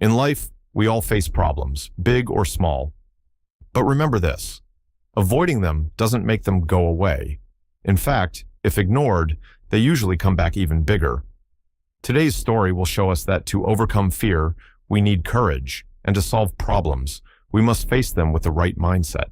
In life, we all face problems, big or small. But remember this, avoiding them doesn't make them go away. In fact, if ignored, they usually come back even bigger. Today's story will show us that to overcome fear, we need courage, and to solve problems, we must face them with the right mindset.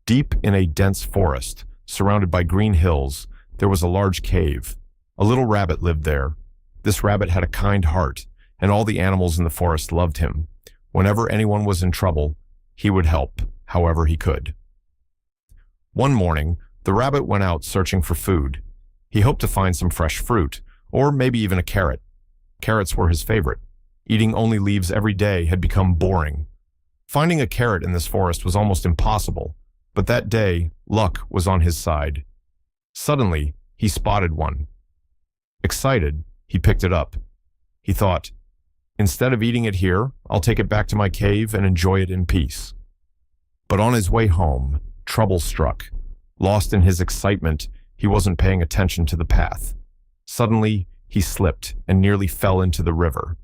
Deep in a dense forest, surrounded by green hills, there was a large cave. A little rabbit lived there. This rabbit had a kind heart, and all the animals in the forest loved him. Whenever anyone was in trouble, he would help, however he could. One morning, the rabbit went out searching for food. He hoped to find some fresh fruit, or maybe even a carrot. Carrots were his favorite. Eating only leaves every day had become boring. Finding a carrot in this forest was almost impossible, but that day, luck was on his side. Suddenly, he spotted one. Excited, he picked it up. He thought, instead of eating it here, I'll take it back to my cave and enjoy it in peace. But on his way home, trouble struck. Lost in his excitement, he wasn't paying attention to the path. Suddenly, he slipped and nearly fell into the river.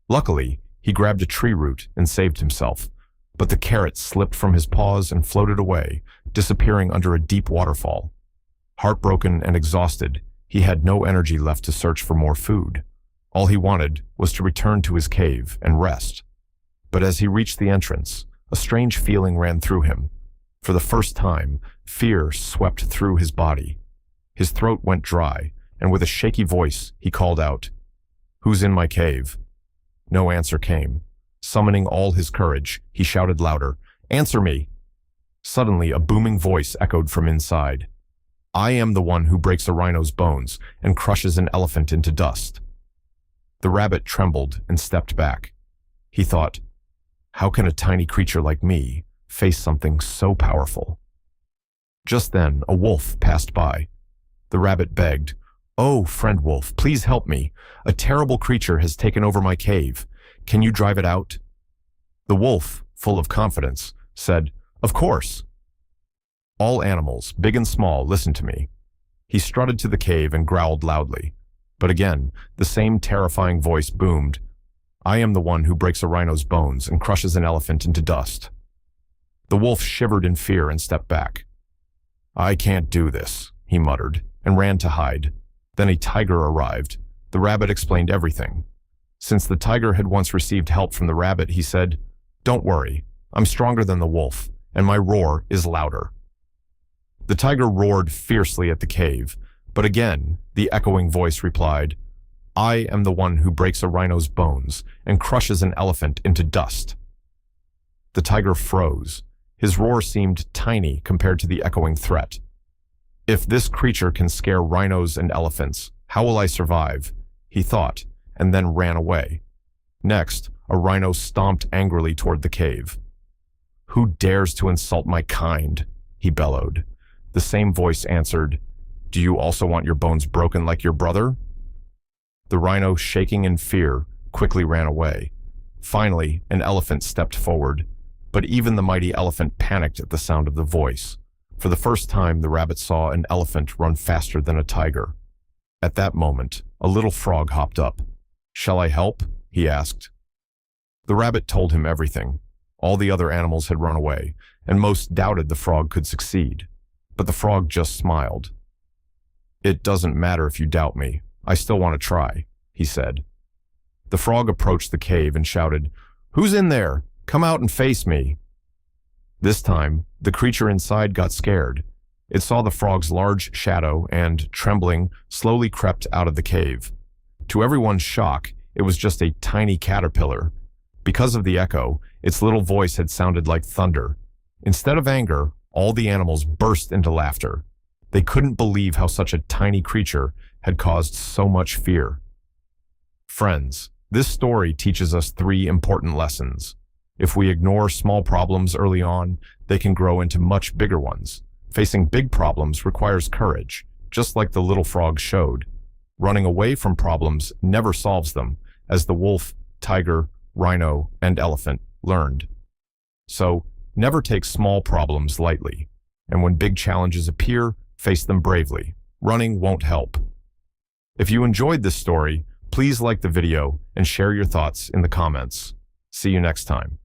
Luckily, he grabbed a tree root and saved himself, but the carrot slipped from his paws and floated away, disappearing under a deep waterfall. Heartbroken and exhausted, he had no energy left to search for more food. All he wanted was to return to his cave and rest. But as he reached the entrance, a strange feeling ran through him. For the first time, fear swept through his body. His throat went dry, and with a shaky voice, he called out, "Who's in my cave?" No answer came. Summoning all his courage, he shouted louder, "Answer me!" Suddenly, a booming voice echoed from inside. "I am the one who breaks a rhino's bones and crushes an elephant into dust." The rabbit trembled and stepped back. He thought, how can a tiny creature like me face something so powerful? Just then, a wolf passed by. The rabbit begged, "Oh, friend wolf, please help me. A terrible creature has taken over my cave. Can you drive it out?" The wolf, full of confidence, said, "Of course. All animals, big and small, listen to me." He strutted to the cave and growled loudly. But again, the same terrifying voice boomed, "I am the one who breaks a rhino's bones and crushes an elephant into dust." The wolf shivered in fear and stepped back. "I can't do this," he muttered, and ran to hide. Then a tiger arrived. The rabbit explained everything. Since the tiger had once received help from the rabbit, he said, "Don't worry, I'm stronger than the wolf, and my roar is louder." The tiger roared fiercely at the cave, but again, the echoing voice replied, "I am the one who breaks a rhino's bones and crushes an elephant into dust." The tiger froze. His roar seemed tiny compared to the echoing threat. "If this creature can scare rhinos and elephants, how will I survive?" he thought, and then ran away. Next, a rhino stomped angrily toward the cave. "Who dares to insult my kind?" he bellowed. The same voice answered, "Do you also want your bones broken like your brother?" The rhino, shaking in fear, quickly ran away. Finally, an elephant stepped forward, but even the mighty elephant panicked at the sound of the voice. For the first time, the rabbit saw an elephant run faster than a tiger. At that moment, a little frog hopped up. "Shall I help?" he asked. The rabbit told him everything. All the other animals had run away, and most doubted the frog could succeed. But the frog just smiled. "It doesn't matter if you doubt me. I still want to try," he said. The frog approached the cave and shouted, "Who's in there? Come out and face me." This time, the creature inside got scared. It saw the frog's large shadow and, trembling, slowly crept out of the cave. To everyone's shock, it was just a tiny caterpillar. Because of the echo, its little voice had sounded like thunder. Instead of anger, all the animals burst into laughter. They couldn't believe how such a tiny creature had caused so much fear. Friends, this story teaches us 3 important lessons. If we ignore small problems early on, they can grow into much bigger ones. Facing big problems requires courage, just like the little frog showed. Running away from problems never solves them, as the wolf, tiger, rhino, and elephant learned. So, never take small problems lightly, and when big challenges appear, face them bravely. Running won't help. If you enjoyed this story, Please like the video and share your thoughts in the comments. See you next time.